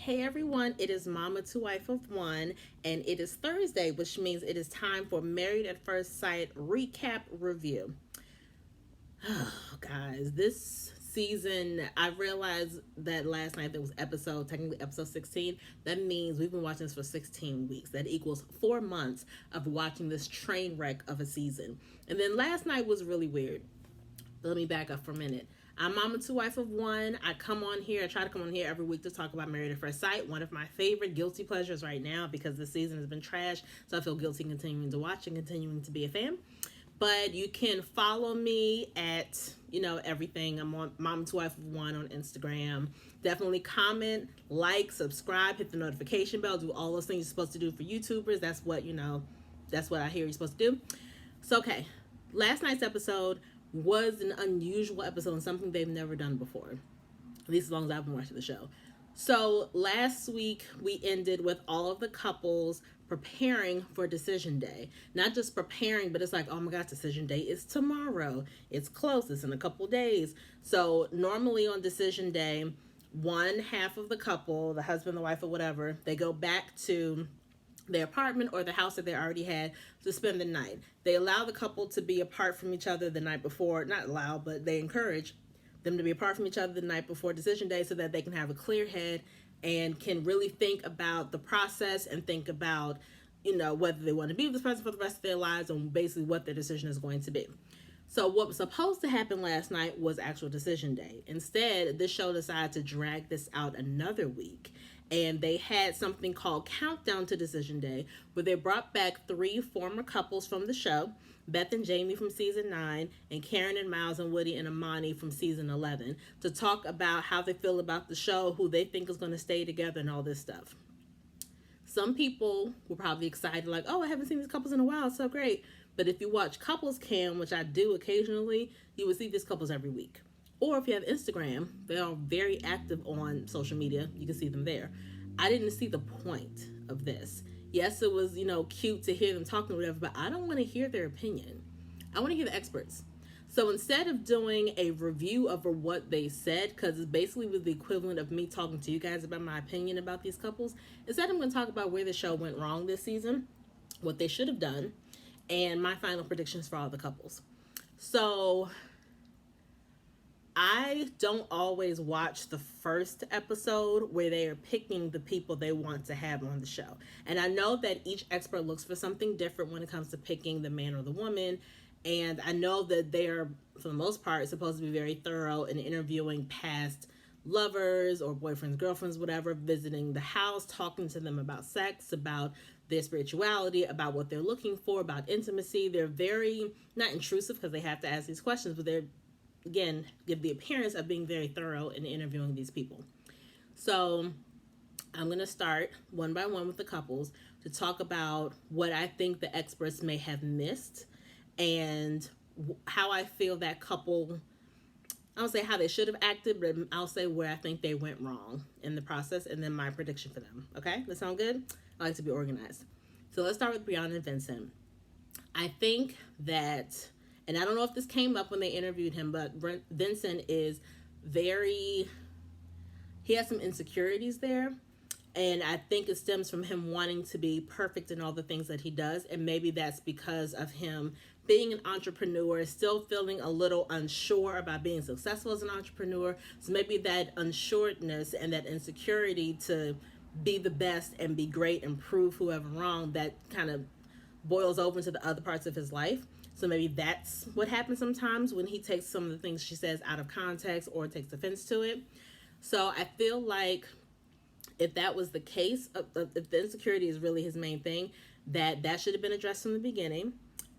Hey everyone, it is Mama to Wife of One, and it is Thursday, which means it is time for Married at First Sight recap review. Oh, guys, this season, I realized that last night there was technically episode 16. That means we've been watching this for 16 weeks. That equals 4 months of watching this train wreck of a season. And then last night was really weird. Let me back up for a minute. I'm Mama to Wife of One. I try to come on here every week to talk about Married at First Sight, one of my favorite guilty pleasures right now because this season has been trash, so I feel guilty continuing to watch and continuing to be a fan. But you can follow me at, everything. I'm on Mama to Wife of One on Instagram. Definitely comment, like, subscribe, hit the notification bell, do all those things you're supposed to do for YouTubers. That's what I hear you're supposed to do. So, okay, last night's episode was an unusual episode and something they've never done before, at least as long as I've been watching the show. So last week we ended with all of the couples preparing for decision day. Not just preparing, but it's like, oh my gosh, decision day is tomorrow. It's close. It's in a couple days. So normally on decision day, one half of the couple, the husband, the wife, or whatever, they go back to their apartment or the house that they already had to spend the night. They allow the couple to be apart from each other the night before, not allow, but they encourage them to be apart from each other the night before decision day so that they can have a clear head and can really think about the process and think about, whether they want to be with this person for the rest of their lives and basically what their decision is going to be. So what was supposed to happen last night was actual decision day. Instead, this show decided to drag this out another week. And they had something called Countdown to Decision Day, where they brought back 3 former couples from the show, Beth and Jamie from season 9, and Karen and Miles and Woody and Amani from season 11, to talk about how they feel about the show, who they think is going to stay together, and all this stuff. Some people were probably excited, like, oh, I haven't seen these couples in a while, it's so great. But if you watch Couples Cam, which I do occasionally, you will see these couples every week. Or if you have Instagram, they are very active on social media. You can see them there. I didn't see the point of this. Yes, it was, cute to hear them talking or whatever, but I don't want to hear their opinion. I want to hear the experts. So instead of doing a review of what they said, because it basically was the equivalent of me talking to you guys about my opinion about these couples, instead I'm going to talk about where the show went wrong this season, what they should have done, and my final predictions for all the couples. So I don't always watch the first episode where they are picking the people they want to have on the show. And I know that each expert looks for something different when it comes to picking the man or the woman. And I know that they are, for the most part, supposed to be very thorough in interviewing past lovers or boyfriends, girlfriends, whatever, visiting the house, talking to them about sex, about their spirituality, about what they're looking for, about intimacy. They're very, not intrusive because they have to ask these questions, but they're, again, give the appearance of being very thorough in interviewing these people. So I'm going to start one by one with the couples to talk about what I think the experts may have missed and how I feel that couple, I don't say how they should have acted, but I'll say where I think they went wrong in the process and then my prediction for them. Okay? That sound good? I like to be organized. So let's start with Brianna and Vincent. I think that, and I don't know if this came up when they interviewed him, but Vincent is he has some insecurities there. And I think it stems from him wanting to be perfect in all the things that he does. And maybe that's because of him being an entrepreneur, still feeling a little unsure about being successful as an entrepreneur. So maybe that unsureness and that insecurity to be the best and be great and prove whoever wrong, that kind of boils over into the other parts of his life. So maybe that's what happens sometimes when he takes some of the things she says out of context or takes offense to it. So I feel like if that was the case, if the insecurity is really his main thing, that should have been addressed from the beginning.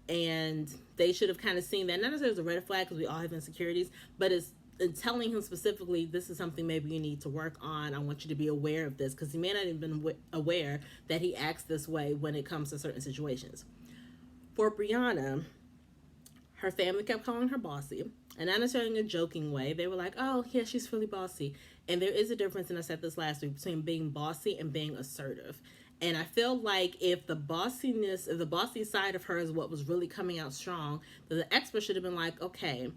And they should have kind of seen that, not necessarily as a red flag because we all have insecurities, but it's in telling him specifically, this is something maybe you need to work on. I want you to be aware of this, because he may not have been aware that he acts this way when it comes to certain situations. For Brianna, her family kept calling her bossy, and not necessarily in a joking way. They were like, oh, yeah, she's really bossy. And there is a difference, and I said this last week, between being bossy and being assertive. And I feel like if the bossy side of her is what was really coming out strong, then the expert should have been like, okay,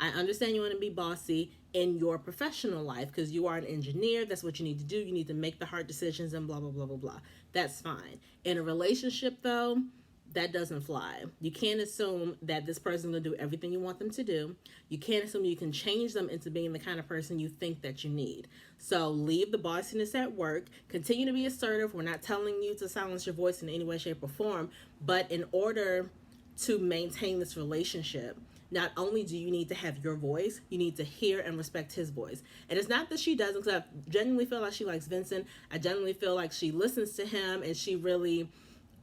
I understand you want to be bossy. in your professional life, because you are an engineer. That's what you need to do. You need to make the hard decisions and blah, blah, blah, blah, blah. That's fine. In a relationship, though, that doesn't fly. You can't assume that this person will do everything you want them to do. You can't assume you can change them into being the kind of person you think that you need. So leave the bossiness at work. Continue to be assertive. We're not telling you to silence your voice in any way, shape, or form. But in order to maintain this relationship, not only do you need to have your voice, you need to hear and respect his voice. And it's not that she doesn't, because I genuinely feel like she likes Vincent. I genuinely feel like she listens to him and she really,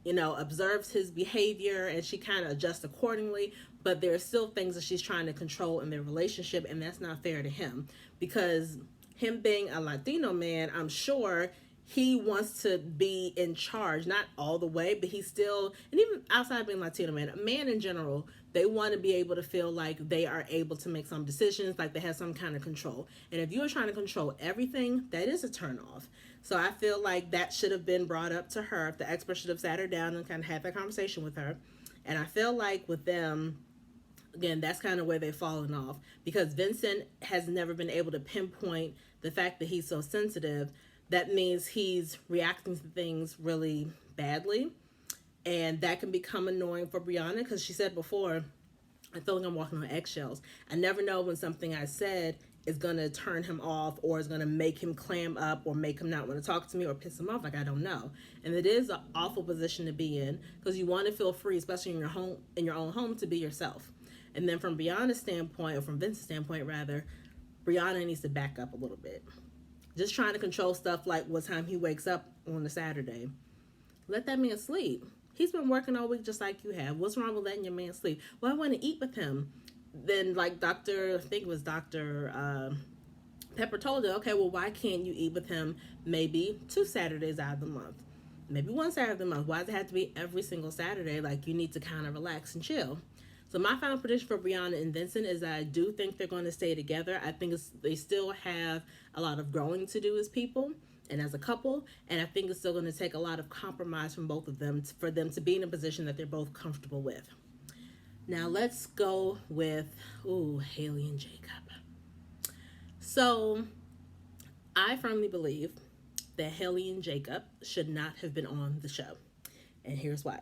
observes his behavior and she kind of adjusts accordingly. But there are still things that she's trying to control in their relationship, and that's not fair to him, because him being a Latino man, I'm sure he wants to be in charge, not all the way, but he's still, and even outside of being Latino man, a man in general, they want to be able to feel like they are able to make some decisions, like they have some kind of control. And if you're trying to control everything, that is a turnoff. So I feel like that should have been brought up to her. The expert should have sat her down and kind of had that conversation with her. And I feel like with them, again, that's kind of where they've fallen off, because Vincent has never been able to pinpoint the fact that he's so sensitive. That means he's reacting to things really badly. And that can become annoying for Brianna, because she said before, I feel like I'm walking on eggshells. I never know when something I said is going to turn him off, or is going to make him clam up, or make him not want to talk to me, or piss him off. Like, I don't know. And it is an awful position to be in, because you want to feel free, especially in your own home, to be yourself. And then from Brianna's standpoint, or from Vince's standpoint rather, Brianna needs to back up a little bit. Just trying to control stuff like what time he wakes up on a Saturday. Let that man sleep. He's been working all week just like you have. What's wrong with letting your man sleep? Well, I want to eat with him. Then, like I think it was Dr. Pepper told her, okay, well, why can't you eat with him maybe 2 Saturdays out of the month? Maybe 1 Saturday of the month. Why does it have to be every single Saturday? Like, you need to kind of relax and chill. So my final prediction for Brianna and Vincent is that I do think they're going to stay together. I think they still have a lot of growing to do as people and as a couple. And I think it's still going to take a lot of compromise from both of them for them to be in a position that they're both comfortable with. Now let's go with, Haley and Jacob. So I firmly believe that Haley and Jacob should not have been on the show. And here's why.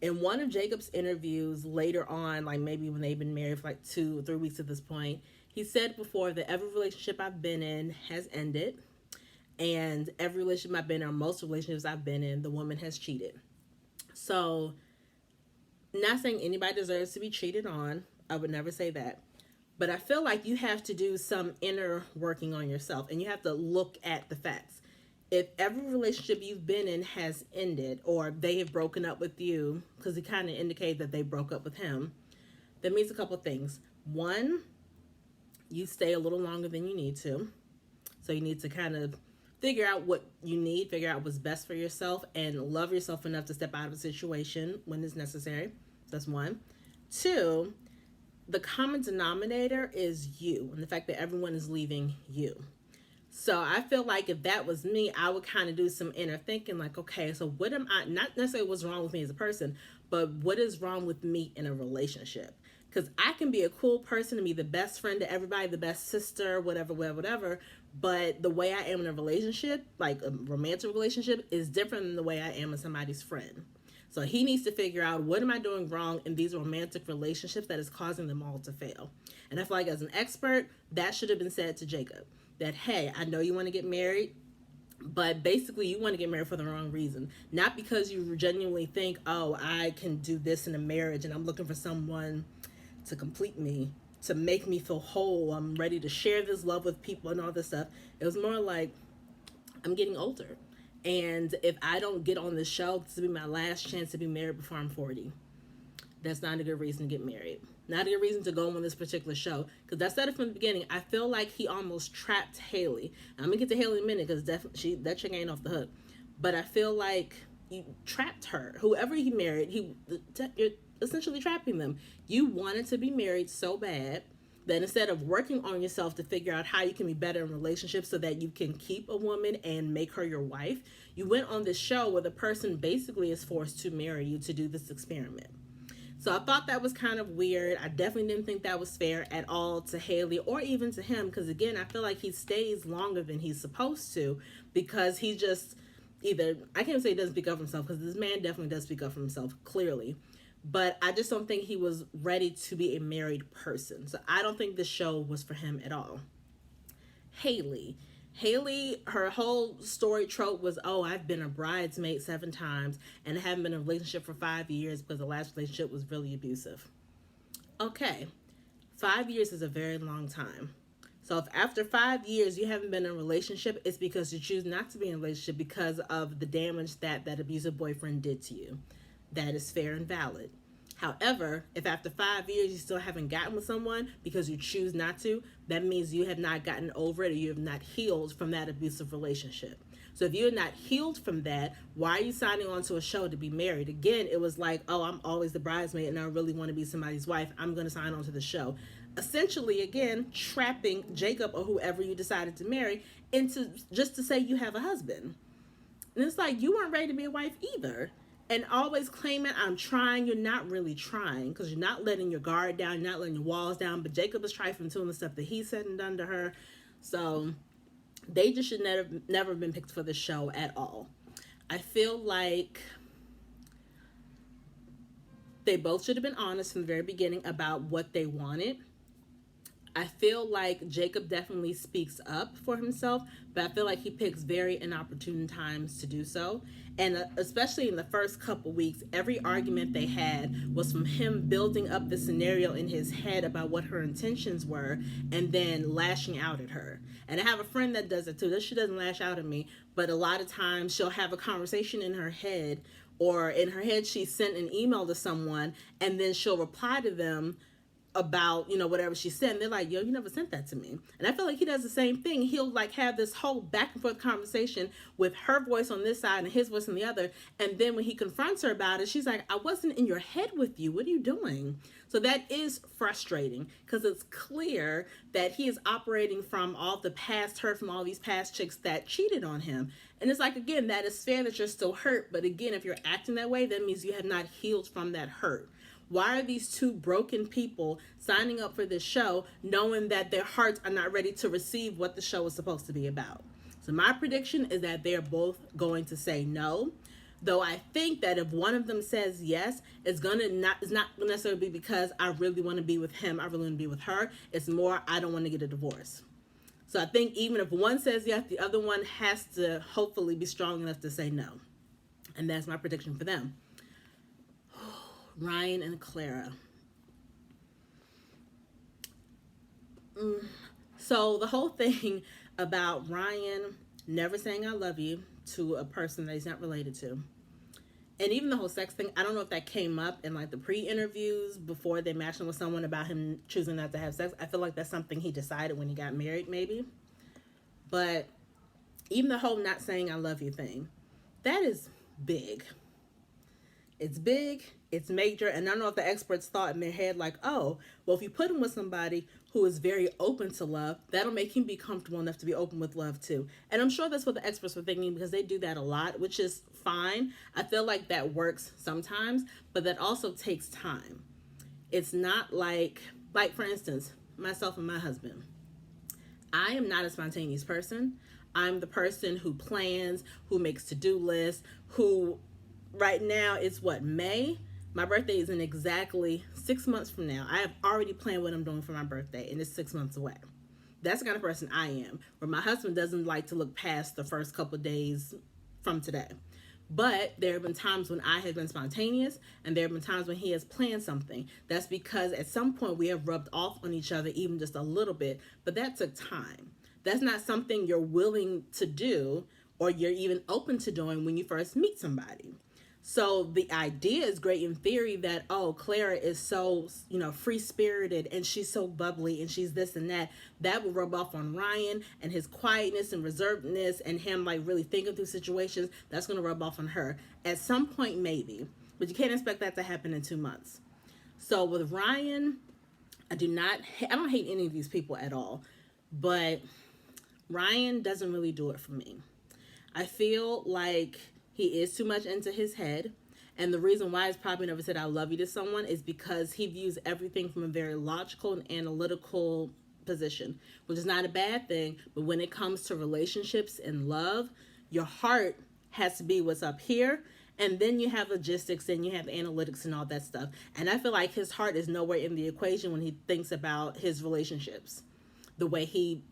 In one of Jacob's interviews later on, like maybe when they've been married for like 2 or 3 weeks at this point, he said before that every relationship I've been in has ended. And every relationship I've been in, or most relationships I've been in, the woman has cheated. So, not saying anybody deserves to be cheated on. I would never say that. But I feel like you have to do some inner working on yourself. And you have to look at the facts. If every relationship you've been in has ended, or they have broken up with you, because it kind of indicated that they broke up with him, that means a couple things. One, you stay a little longer than you need to. So you need to kind of figure out what you need, figure out what's best for yourself, and love yourself enough to step out of a situation when it's necessary. That's one. Two, the common denominator is you, and the fact that everyone is leaving you. So I feel like if that was me, I would kind of do some inner thinking, like, okay, so what am I, not necessarily what's wrong with me as a person, but what is wrong with me in a relationship? Because I can be a cool person and be the best friend to everybody, the best sister, whatever, but the way I am in a relationship, like a romantic relationship, is different than the way I am with somebody's friend. So he needs to figure out, what am I doing wrong in these romantic relationships that is causing them all to fail? And I feel like as an expert, that should have been said to Jacob. That, hey, I know you want to get married, but basically you want to get married for the wrong reason. Not because you genuinely think, oh, I can do this in a marriage and I'm looking for someone to complete me, to make me feel whole. I'm ready to share this love with people and all this stuff. It was more like, I'm getting older. And if I don't get on this show, this will be my last chance to be married before I'm 40. That's not a good reason to get married. Not a good reason to go on this particular show. Because I said it from the beginning. I feel like he almost trapped Haley. I'm going to get to Haley in a minute because that chick ain't off the hook. But I feel like you trapped her. Whoever he married, you're essentially trapping them. You wanted to be married so bad that instead of working on yourself to figure out how you can be better in relationships so that you can keep a woman and make her your wife, you went on this show where the person basically is forced to marry you to do this experiment. So I thought that was kind of weird. I definitely didn't think that was fair at all to Haley or even to him, because again, I feel like he stays longer than he's supposed to, because he just either, I can't say he doesn't speak up for himself, because this man definitely does speak up for himself, clearly. But I just don't think he was ready to be a married person. So I don't think this show was for him at all. Haley. Haley, her whole story trope was, oh, I've been a bridesmaid 7 times and haven't been in a relationship for 5 years because the last relationship was really abusive. Okay, 5 years is a very long time. So if after 5 years you haven't been in a relationship, it's because you choose not to be in a relationship because of the damage that that abusive boyfriend did to you. That is fair and valid. However, if after 5 years you still haven't gotten with someone because you choose not to, that means you have not gotten over it, or you have not healed from that abusive relationship. So if you're not healed from that, why are you signing on to a show to be married? Again, it was like, oh, I'm always the bridesmaid and I really want to be somebody's wife. I'm going to sign on to the show. Essentially, again, trapping Jacob or whoever you decided to marry into just to say you have a husband. And it's like, you weren't ready to be a wife either. And always claiming, I'm trying. You're not really trying, because you're not letting your guard down. You're not letting your walls down. But Jacob is trifling too, and the stuff that he said and done to her. So they just should never been picked for the show at all. I feel like they both should have been honest from the very beginning about what they wanted. I feel like Jacob definitely speaks up for himself, but I feel like he picks very inopportune times to do so. And especially in the first couple weeks, every argument they had was from him building up the scenario in his head about what her intentions were and then lashing out at her. And I have a friend that does it too. She doesn't lash out at me, but a lot of times she'll have a conversation in her head, or in her head she sent an email to someone, and then she'll reply to them about, whatever she said, and they're like, yo, you never sent that to me. And I feel like he does the same thing. He'll like have this whole back and forth conversation with her voice on this side and his voice on the other, and then when he confronts her about it, she's like, I wasn't in your head with you, what are you doing? So that is frustrating, because it's clear that he is operating from all the past hurt from all these past chicks that cheated on him. And it's like, again, that is fair that you're still hurt, but again, if you're acting that way, that means you have not healed from that hurt. Why are these two broken people signing up for this show knowing that their hearts are not ready to receive what the show is supposed to be about? So my prediction is that they're both going to say no. Though I think that if one of them says yes, it's not necessarily be because I really want to be with him, I really want to be with her. It's more, I don't want to get a divorce. So I think even if one says yes, the other one has to hopefully be strong enough to say no. And that's my prediction for them. Ryan and Clara. So the whole thing about Ryan never saying I love you to a person that he's not related to, and even the whole sex thing, I don't know if that came up in like the pre-interviews before they matched him with someone about him choosing not to have sex. I feel like that's something he decided when he got married, maybe. But even the whole not saying I love you thing, that is big. It's big, it's major, and I don't know if the experts thought in their head like, oh, well, if you put him with somebody who is very open to love, that'll make him be comfortable enough to be open with love too. And I'm sure that's what the experts were thinking, because they do that a lot, which is fine. I feel like that works sometimes, but that also takes time. It's not like for instance, myself and my husband. I am not a spontaneous person. I'm the person who plans, who makes to-do lists, who... Right now, it's May? My birthday is in exactly 6 months from now. I have already planned what I'm doing for my birthday, and it's 6 months away. That's the kind of person I am, where my husband doesn't like to look past the first couple of days from today. But there have been times when I have been spontaneous, and there have been times when he has planned something. That's because at some point we have rubbed off on each other, even just a little bit, but that took time. That's not something you're willing to do, or you're even open to doing when you first meet somebody. So the idea is great in theory that, oh, Clara is so, free-spirited and she's so bubbly and she's this and that. That will rub off on Ryan, and his quietness and reservedness and him like really thinking through situations. That's going to rub off on her. At some point, maybe. But you can't expect that to happen in 2 months. So with Ryan, I don't hate any of these people at all. But Ryan doesn't really do it for me. I feel like he is too much into his head, And the reason why he's probably never said I love you to someone is because he views everything from a very logical and analytical position, which is not a bad thing. But when it comes to relationships and love, your heart has to be what's up here. And then you have logistics and you have analytics and all that stuff. And I feel like his heart is nowhere in the equation when he thinks about his relationships. The way he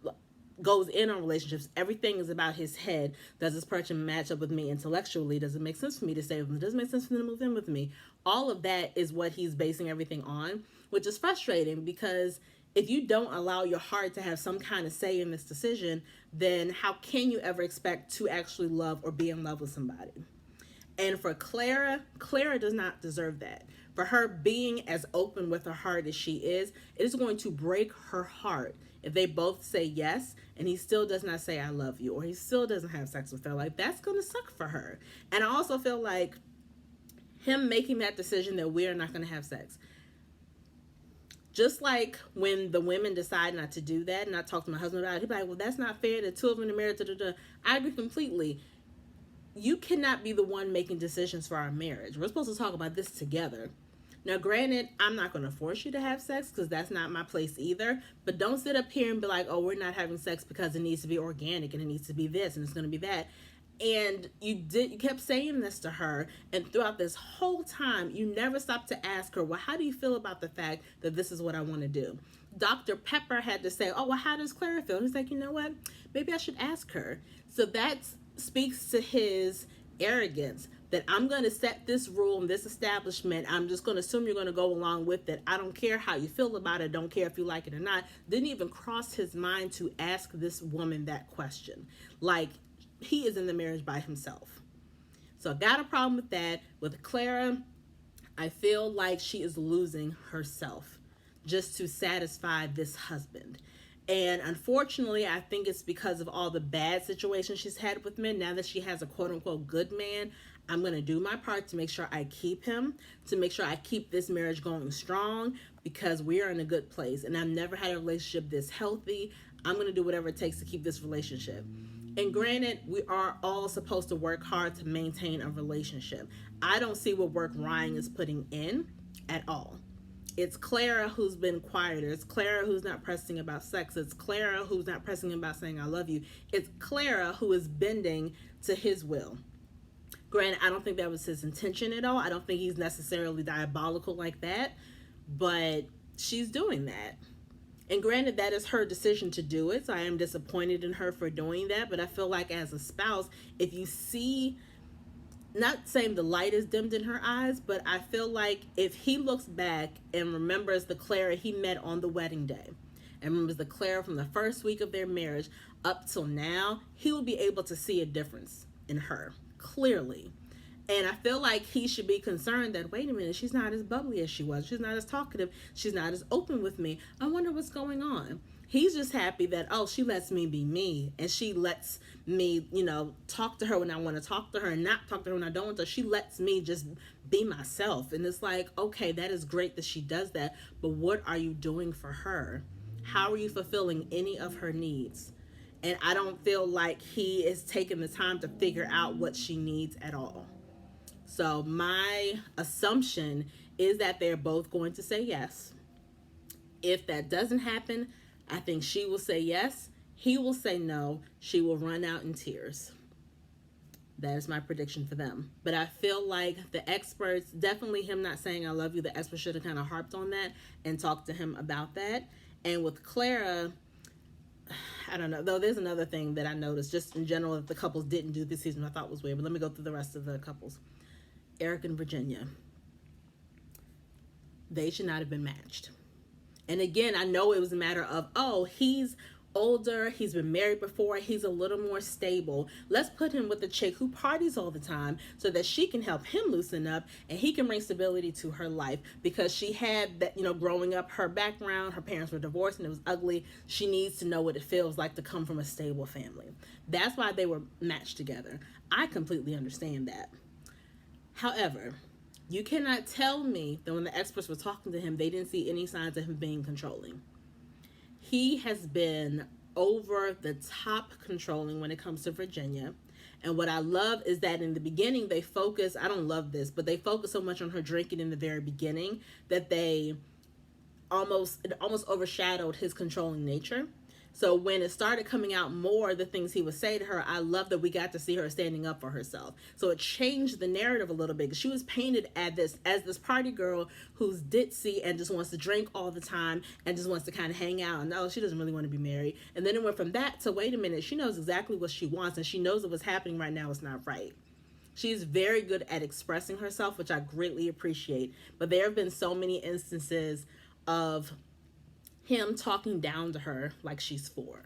goes in on relationships, everything is about his head. Does this person match up with me intellectually? Does it make sense for me to stay with them? Does it make sense for them to move in with me? All of that is what he's basing everything on, which is frustrating because if you don't allow your heart to have some kind of say in this decision, then how can you ever expect to actually love or be in love with somebody? And for Clara does not deserve that. For her being as open with her heart as she is, it is going to break her heart if they both say yes and he still does not say I love you, or he still doesn't have sex with her. Like, that's going to suck for her. And I also feel like him making that decision that we're not going to have sex, just like when the women decide not to do that, and I talk to my husband about it, he'd be like, well, that's not fair. The two of them are married. I agree completely. You cannot be the one making decisions for our marriage. We're supposed to talk about this together. Now, granted, I'm not going to force you to have sex because that's not my place either. But don't sit up here and be like, oh, we're not having sex because it needs to be organic and it needs to be this and it's going to be that. And you kept saying this to her, and throughout this whole time, you never stopped to ask her, well, how do you feel about the fact that this is what I want to do? Dr. Pepper had to say, oh, well, how does Clara feel? And he's like, you know what? Maybe I should ask her. So that's speaks to his arrogance that I'm going to set this rule in this establishment. I'm just going to assume you're going to go along with it. I don't care how you feel about it. Don't care if you like it or not. Didn't even cross his mind to ask this woman that question. Like, he is in the marriage by himself. So I got a problem with that. With Clara, I feel like she is losing herself just to satisfy this husband. And unfortunately, I think it's because of all the bad situations she's had with men. Now that she has a quote-unquote good man, I'm going to do my part to make sure I keep him, to make sure I keep this marriage going strong, because we are in a good place. And I've never had a relationship this healthy. I'm going to do whatever it takes to keep this relationship. And granted, we are all supposed to work hard to maintain a relationship. I don't see what work Ryan is putting in at all. It's Clara who's been quieter. It's Clara who's not pressing about sex. It's Clara who's not pressing about saying I love you. It's Clara who is bending to his will. Granted, I don't think that was his intention at all. I don't think he's necessarily diabolical like that, but she's doing that. And granted, that is her decision to do it, so I am disappointed in her for doing that, but I feel like as a spouse, if you see, not saying the light is dimmed in her eyes, but I feel like if he looks back and remembers the Clara he met on the wedding day, and remembers the Clara from the first week of their marriage up till now, he will be able to see a difference in her, clearly. And I feel like he should be concerned that, wait a minute, she's not as bubbly as she was. She's not as talkative. She's not as open with me. I wonder what's going on. He's just happy that, oh, she lets me be me. And she lets me, talk to her when I want to talk to her and not talk to her when I don't want to. She lets me just be myself. And it's like, okay, that is great that she does that. But what are you doing for her? How are you fulfilling any of her needs? And I don't feel like he is taking the time to figure out what she needs at all. So my assumption is that they're both going to say yes. If that doesn't happen, I think she will say yes. He will say no. She will run out in tears. That is my prediction for them. But I feel like the experts, definitely him not saying I love you, the experts should have kind of harped on that and talked to him about that. And with Clara, I don't know. Though there's another thing that I noticed just in general that the couples didn't do this season I thought was weird. But let me go through the rest of the couples. Eric and Virginia. They should not have been matched. And again, I know it was a matter of, oh, he's older, he's been married before, he's a little more stable. Let's put him with a chick who parties all the time so that she can help him loosen up and he can bring stability to her life, because she had that, growing up, her background, her parents were divorced and it was ugly. She needs to know what it feels like to come from a stable family. That's why they were matched together. I completely understand that. However, you cannot tell me that when the experts were talking to him, they didn't see any signs of him being controlling. He has been over the top controlling when it comes to Virginia. And what I love is that in the beginning, they focus, I don't love this, but they focus so much on her drinking in the very beginning that it almost overshadowed his controlling nature. So when it started coming out more, the things he would say to her, I love that we got to see her standing up for herself. So it changed the narrative a little bit. She was painted as this party girl who's ditzy and just wants to drink all the time and just wants to kind of hang out. And no, she doesn't really want to be married. And then it went from that to, wait a minute, she knows exactly what she wants, and she knows that what's happening right now is not right. She's very good at expressing herself, which I greatly appreciate. But there have been so many instances of him talking down to her like she's 4.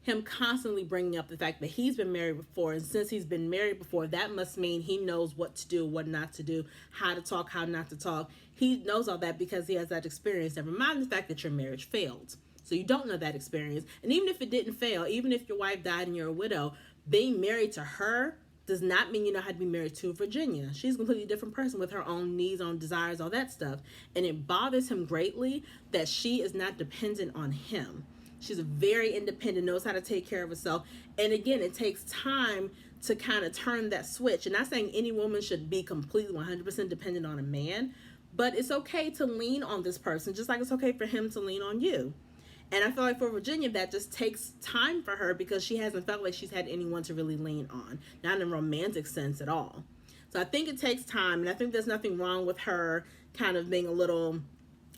Him constantly bringing up the fact that he's been married before, and since he's been married before, that must mean he knows what to do, what not to do, how to talk, how not to talk. He knows all that because he has that experience. Never mind the fact that your marriage failed. So you don't know that experience. And even if it didn't fail, even if your wife died and you're a widow, being married to her does not mean you know how to be married to Virginia. She's a completely different person with her own needs, own desires, all that stuff. And it bothers him greatly that she is not dependent on him. She's very independent, knows how to take care of herself. And again, it takes time to kind of turn that switch. And not saying any woman should be completely 100% dependent on a man, but it's okay to lean on this person, just like it's okay for him to lean on you. And I feel like for Virginia, that just takes time for her because she hasn't felt like she's had anyone to really lean on, not in a romantic sense at all. So I think it takes time, and I think there's nothing wrong with her kind of being a little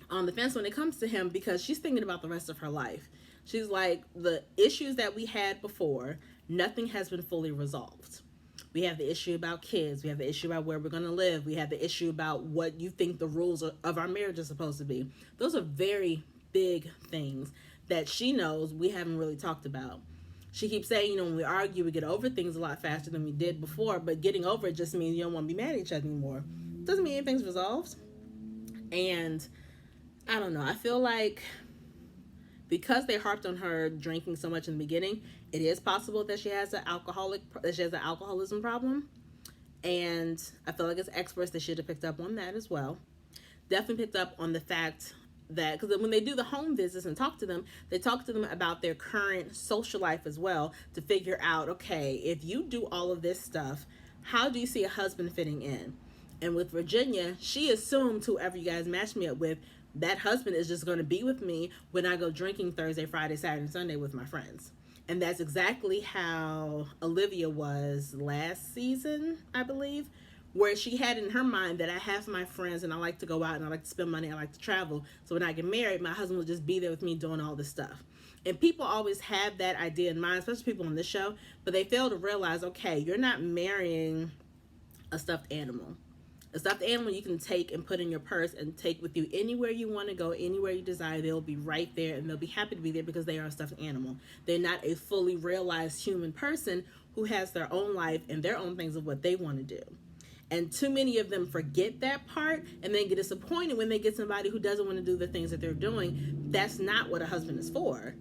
on the fence when it comes to him, because she's thinking about the rest of her life. She's like, the issues that we had before, nothing has been fully resolved. We have the issue about kids. We have the issue about where we're going to live. We have the issue about what you think the rules of our marriage are supposed to be. Those are very big things that she knows we haven't really talked about. She keeps saying, when we argue, we get over things a lot faster than we did before, but getting over it just means you don't want to be mad at each other anymore. Doesn't mean anything's resolved. And I don't know, I feel like because they harped on her drinking so much in the beginning, it is possible that she has an alcoholism problem. And I feel like as experts, they should have picked up on that as well. Definitely picked up on the fact that, because when they do the home visits and talk to them, they talk to them about their current social life as well to figure out, okay, if you do all of this stuff, how do you see a husband fitting in? And with Virginia, she assumed whoever you guys matched me up with, that husband is just going to be with me when I go drinking Thursday, Friday, Saturday, and Sunday with my friends. And that's exactly how Olivia was last season, I believe, where she had in her mind that I have my friends and I like to go out and I like to spend money, I like to travel. So when I get married, my husband will just be there with me doing all this stuff. And people always have that idea in mind, especially people on this show, but they fail to realize, okay, you're not marrying a stuffed animal. A stuffed animal you can take and put in your purse and take with you anywhere you want to go, anywhere you desire. They'll be right there and they'll be happy to be there because they are a stuffed animal. They're not a fully realized human person who has their own life and their own things of what they want to do. And too many of them forget that part and then get disappointed when they get somebody who doesn't want to do the things that they're doing. That's not what a husband is for.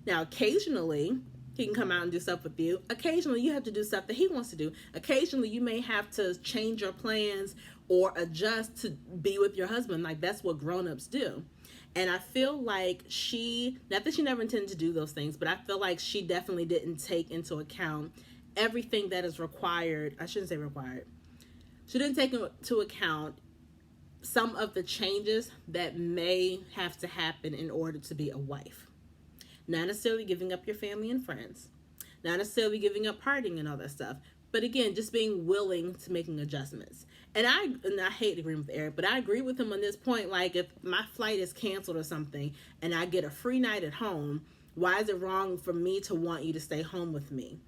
Now, occasionally, he can come out and do stuff with you. Occasionally, you have to do stuff that he wants to do. Occasionally, you may have to change your plans or adjust to be with your husband. Like, that's what grown-ups do. And I feel like not that she never intended to do those things, but I feel like she definitely didn't take into account everything that is required. I shouldn't say required. She didn't take into account some of the changes that may have to happen in order to be a wife. Not necessarily giving up your family and friends. Not necessarily giving up partying and all that stuff. But again, just being willing to making adjustments. And I hate agreeing with Eric, but I agree with him on this point. Like, if my flight is canceled or something and I get a free night at home, why is it wrong for me to want you to stay home with me?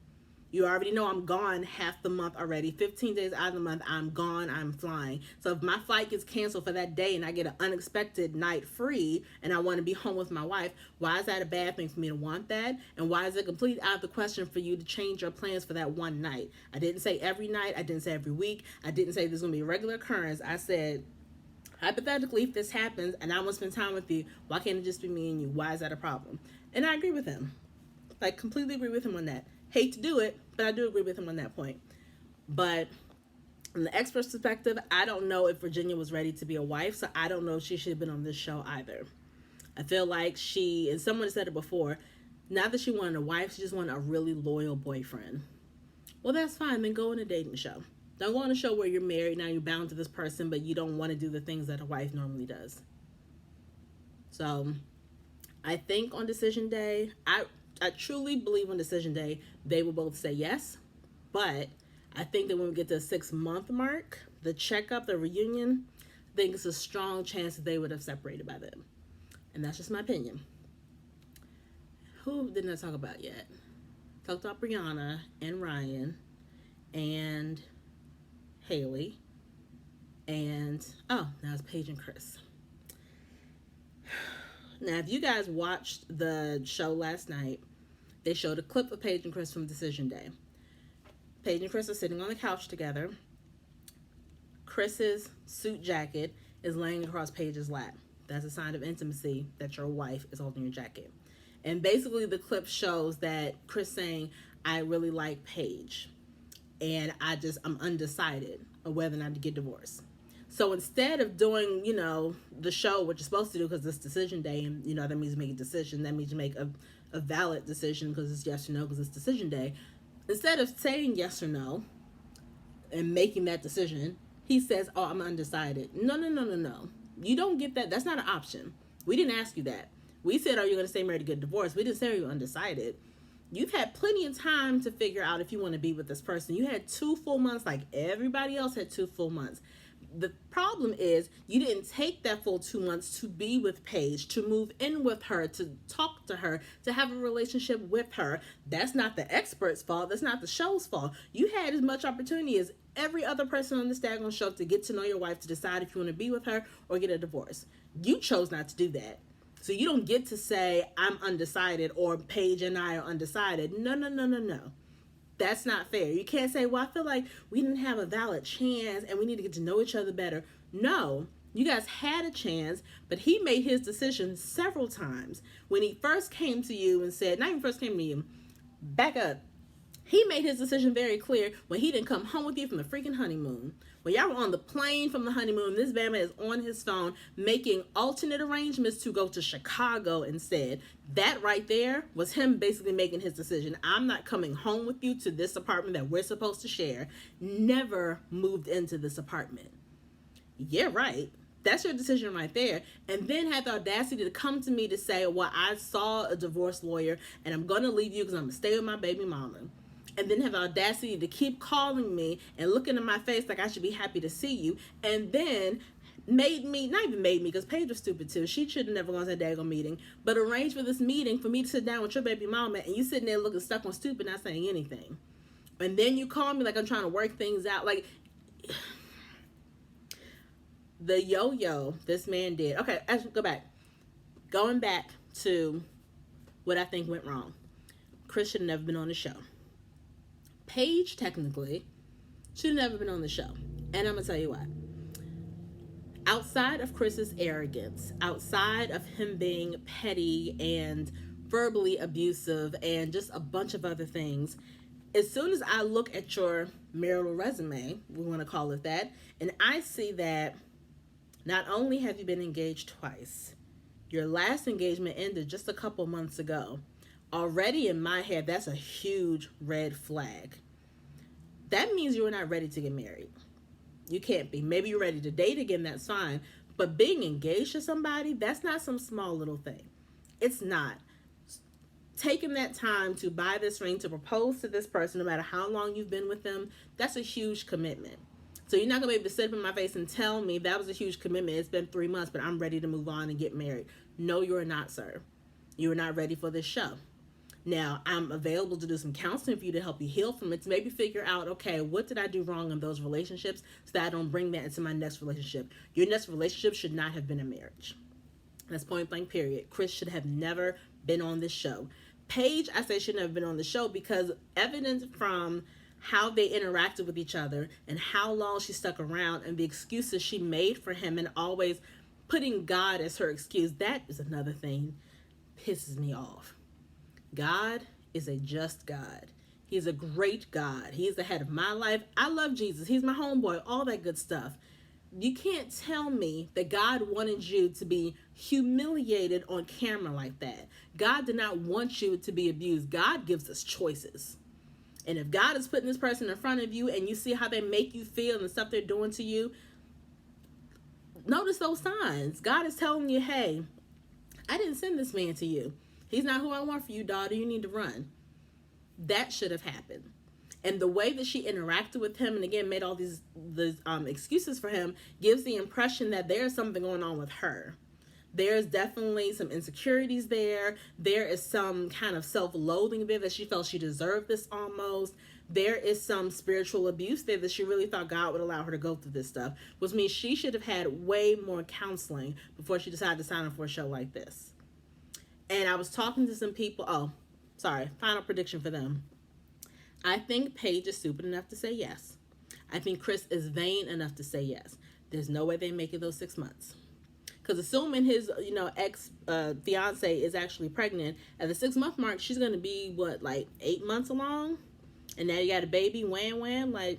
You already know I'm gone half the month already. 15 days out of the month, I'm gone, I'm flying. So if my flight gets canceled for that day and I get an unexpected night free and I want to be home with my wife, why is that a bad thing for me to want that? And why is it completely out of the question for you to change your plans for that one night? I didn't say every night. I didn't say every week. I didn't say this is going to be a regular occurrence. I said, hypothetically, if this happens and I want to spend time with you, why can't it just be me and you? Why is that a problem? And I agree with him. Like, completely agree with him on that. Hate to do it, but I do agree with him on that point. But from the expert's perspective, I don't know if Virginia was ready to be a wife, so I don't know if she should have been on this show either. I feel like and someone said it before, not that she wanted a wife, she just wanted a really loyal boyfriend. Well, that's fine. Then go on a dating show. Don't go on a show where you're married, now you're bound to this person, but you don't want to do the things that a wife normally does. So I think on decision day, I truly believe on decision day, they will both say yes. But I think that when we get to the 6 month mark, the checkup, the reunion, I think it's a strong chance that they would have separated by then. And that's just my opinion. Who didn't I talk about yet? Talked about Brianna and Ryan and Haley. And, oh, now it's Paige and Chris. Now, if you guys watched the show last night, they showed a clip of Paige and Chris from Decision Day. Paige and Chris are sitting on the couch together. Chris's suit jacket is laying across Paige's lap. That's a sign of intimacy that your wife is holding your jacket. And basically the clip shows that Chris saying, I really like Paige. And I'm undecided of whether or not to get divorced. So instead of doing, the show, what you're supposed to do because it's decision day, and, that means you make a decision. That means you make a valid decision because it's yes or no because it's decision day. Instead of saying yes or no and making that decision, he says, oh, I'm undecided. No. You don't get that. That's not an option. We didn't ask you that. We said, are you going to stay married to get divorced? We didn't say you're undecided. You've had plenty of time to figure out if you want to be with this person. You had 2 full months like everybody else had 2 full months. The problem is you didn't take that full 2 months to be with Paige, to move in with her, to talk to her, to have a relationship with her. That's not the expert's fault. That's not the show's fault. You had as much opportunity as every other person on this daggone show to get to know your wife, to decide if you want to be with her or get a divorce. You chose not to do that. So you don't get to say, I'm undecided, or Paige and I are undecided. No. That's not fair. You can't say, well, I feel like we didn't have a valid chance and we need to get to know each other better. No, you guys had a chance, but he made his decision several times. When he first came to you and said, not even first came to you, back up. He made his decision very clear when he didn't come home with you from the freaking honeymoon. When y'all were on the plane from the honeymoon, this man is on his phone making alternate arrangements to go to Chicago instead. That right there was him basically making his decision. I'm not coming home with you to this apartment that we're supposed to share. Never moved into this apartment. Yeah, right. That's your decision right there. And then had the audacity to come to me to say, well, I saw a divorce lawyer and I'm going to leave you because I'm going to stay with my baby mama. And then have the audacity to keep calling me and looking in my face like I should be happy to see you. And then not even made me, because Paige was stupid too. She should have never gone to a daggone meeting, but arranged for this meeting for me to sit down with your baby mama, and you sitting there looking stuck on stupid, not saying anything. And then you call me like I'm trying to work things out. Like, the yo-yo this man did. Okay, let's go back. Going back to what I think went wrong. Chris should have never been on the show. Paige, technically, should have never been on the show. And I'm going to tell you why. Outside of Chris's arrogance, outside of him being petty and verbally abusive and just a bunch of other things, as soon as I look at your marital resume, we want to call it that, and I see that not only have you been engaged twice, your last engagement ended just a couple months ago. Already in my head, that's a huge red flag. That means you are not ready to get married. You can't be. Maybe you're ready to date again, that's fine. But being engaged to somebody, that's not some small little thing. It's not. Taking that time to buy this ring, to propose to this person, no matter how long you've been with them, that's a huge commitment. So you're not going to be able to sit up in my face and tell me that was a huge commitment. It's been 3 months, but I'm ready to move on and get married. No, you're not, sir. You're not ready for this show. Now, I'm available to do some counseling for you to help you heal from it, to maybe figure out, okay, what did I do wrong in those relationships so that I don't bring that into my next relationship. Your next relationship should not have been a marriage. That's point blank, period. Chris should have never been on this show. Paige, I say, should never have been on the show because evidence from how they interacted with each other and how long she stuck around and the excuses she made for him and always putting God as her excuse, that is another thing pisses me off. God is a just God. He's a great God. He's the head of my life. I love Jesus. He's my homeboy, all that good stuff. You can't tell me that God wanted you to be humiliated on camera like that. God did not want you to be abused. God gives us choices. And if God is putting this person in front of you and you see how they make you feel and the stuff they're doing to you, notice those signs. God is telling you, hey, I didn't send this man to you. He's not who I want for you, daughter. You need to run. That should have happened. And the way that she interacted with him and again made all these excuses for him gives the impression that there's something going on with her. There's definitely some insecurities there. There is some kind of self-loathing there that she felt she deserved this almost. There is some spiritual abuse there that she really thought God would allow her to go through this stuff, which means she should have had way more counseling before she decided to sign up for a show like this. And I was talking to some people. Final prediction for them. I think Paige is stupid enough to say yes. I think Chris is vain enough to say yes. There's no way they make it those 6 months. Because assuming his, ex-fiance is actually pregnant, at the 6-month mark, she's going to be, 8 months along? And now you got a baby, wham. I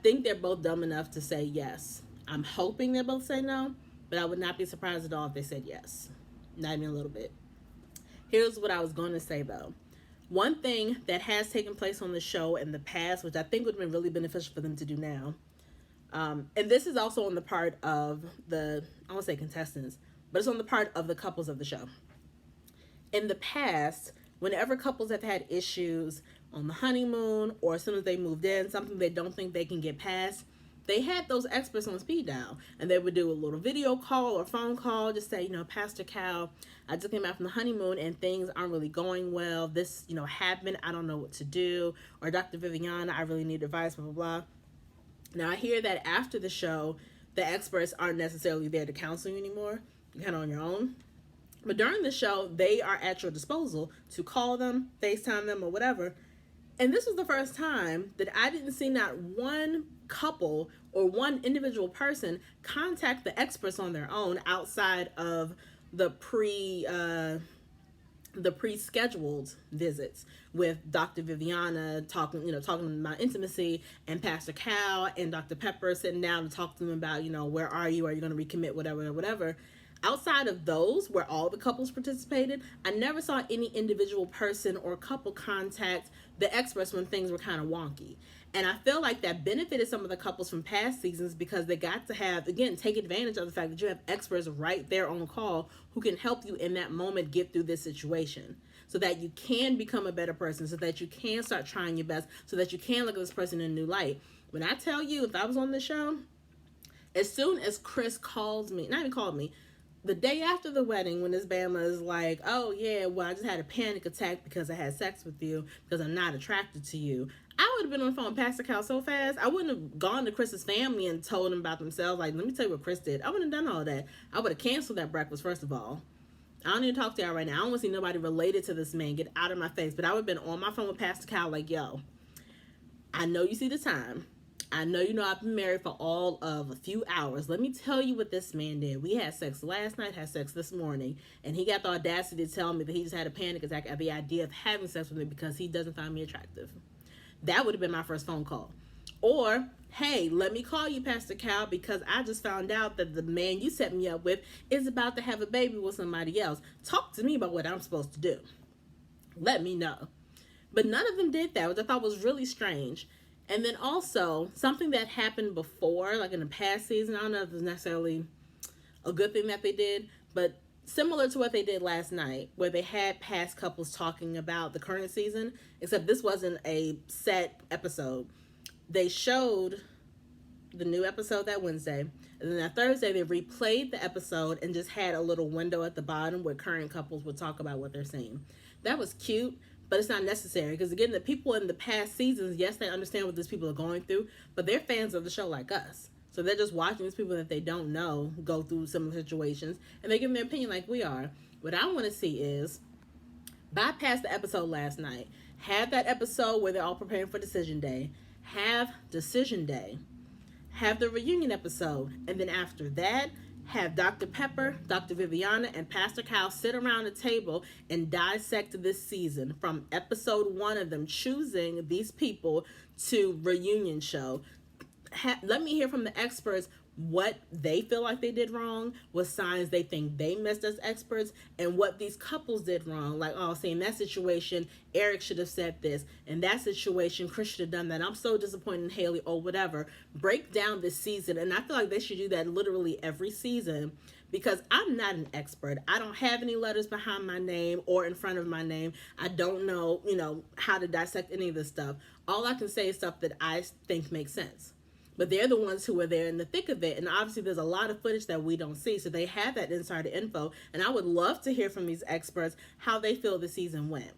think they're both dumb enough to say yes. I'm hoping they both say no, but I would not be surprised at all if they said yes. Not even a little bit. Here's what I was going to say, though. One thing that has taken place on the show in the past, which I think would have been really beneficial for them to do now, and this is also on the part of I won't say contestants, but it's on the part of the couples of the show. In the past, whenever couples have had issues on the honeymoon or as soon as they moved in, something they don't think they can get past, they had those experts on speed dial, and they would do a little video call or phone call, just say, Pastor Cal, I just came out from the honeymoon and things aren't really going well. This, happened. I don't know what to do. Or Dr. Viviana, I really need advice, blah, blah, blah. Now, I hear that after the show, the experts aren't necessarily there to counsel you anymore. You're kind of on your own. But during the show, they are at your disposal to call them, FaceTime them, or whatever. And this was the first time that I didn't see not one couple or one individual person contact the experts on their own outside of the pre-scheduled visits with Dr. Viviana talking about intimacy, and Pastor Cal and Dr. Pepper sitting down to talk to them about, where are you? Are you going to recommit? Whatever. Outside of those, where all the couples participated, I never saw any individual person or couple contact the experts when things were kind of wonky. And I feel like that benefited some of the couples from past seasons because they got to have, again, take advantage of the fact that you have experts right there on call who can help you in that moment get through this situation so that you can become a better person, so that you can start trying your best, so that you can look at this person in a new light. When I tell you, if I was on the show, as soon as Chris called me, not even called me, the day after the wedding, when this Bama is like, oh yeah, well, I just had a panic attack because I had sex with you because I'm not attracted to you. I would have been on the phone with Pastor Cal so fast. I wouldn't have gone to Chris's family and told them about themselves. Like, let me tell you what Chris did. I wouldn't have done all that. I would have canceled that breakfast, first of all. I don't need to talk to y'all right now. I don't want to see nobody related to this man get out of my face. But I would have been on my phone with Pastor Cal like, yo, I know you see the time. I know I've been married for all of a few hours. Let me tell you what this man did. We had sex last night, had sex this morning, and he got the audacity to tell me that he just had a panic attack at the idea of having sex with me because he doesn't find me attractive. That would have been my first phone call. Or, hey, let me call you, Pastor Cal, because I just found out that the man you set me up with is about to have a baby with somebody else. Talk to me about what I'm supposed to do. Let me know. But none of them did that, which I thought was really strange. And then also, something that happened before, like in the past season, I don't know if it's necessarily a good thing that they did, but similar to what they did last night, where they had past couples talking about the current season, except this wasn't a set episode. They showed the new episode that Wednesday, and then that Thursday they replayed the episode and just had a little window at the bottom where current couples would talk about what they're seeing. That was cute. But it's not necessary because, again, the people in the past seasons, yes, they understand what these people are going through, but they're fans of the show like us. So they're just watching these people that they don't know go through similar situations, and they give them their opinion like we are. What I want to see is bypass the episode last night. Have that episode where they're all preparing for decision day. Have decision day. Have the reunion episode. And then after that, have Dr. Pepper, Dr. Viviana, and Pastor Cal sit around a table and dissect this season from episode 1 of them choosing these people to reunion show. Let me hear from the experts what they feel like they did wrong, what signs they think they missed as experts, and what these couples did wrong. Like, oh, see, in that situation, Eric should have said this. In that situation, Chris should have done that. I'm so disappointed in Haley or whatever. Break down this season. And I feel like they should do that literally every season, because I'm not an expert. I don't have any letters behind my name or in front of my name. I don't know, how to dissect any of this stuff. All I can say is stuff that I think makes sense. But they're the ones who are there in the thick of it. And obviously there's a lot of footage that we don't see. So they have that insider info. And I would love to hear from these experts how they feel the season went.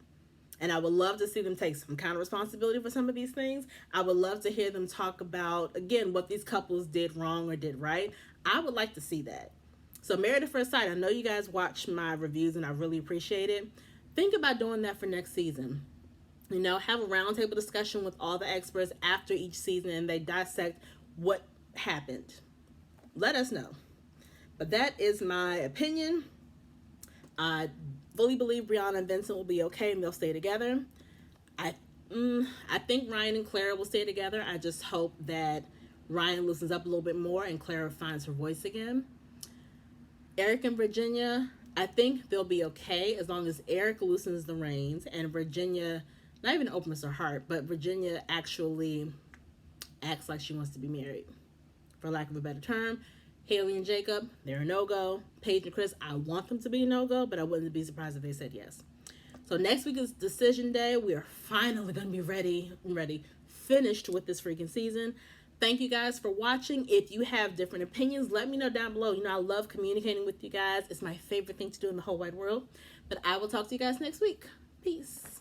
And I would love to see them take some kind of responsibility for some of these things. I would love to hear them talk about, again, what these couples did wrong or did right. I would like to see that. So Married at First Sight, I know you guys watch my reviews and I really appreciate it. Think about doing that for next season. Have a roundtable discussion with all the experts after each season and they dissect what happened. Let us know. But that is my opinion. I fully believe Brianna and Vincent will be okay and they'll stay together. I think Ryan and Clara will stay together. I just hope that Ryan loosens up a little bit more and Clara finds her voice again. Eric and Virginia, I think they'll be okay as long as Eric loosens the reins and Virginia not even opens her heart, but Virginia actually acts like she wants to be married, for lack of a better term. Haley and Jacob, they're a no-go. Paige and Chris, I want them to be a no-go, but I wouldn't be surprised if they said yes. So next week is decision day. We are finally going to be finished with this freaking season. Thank you guys for watching. If you have different opinions, let me know down below. I love communicating with you guys. It's my favorite thing to do in the whole wide world. But I will talk to you guys next week. Peace.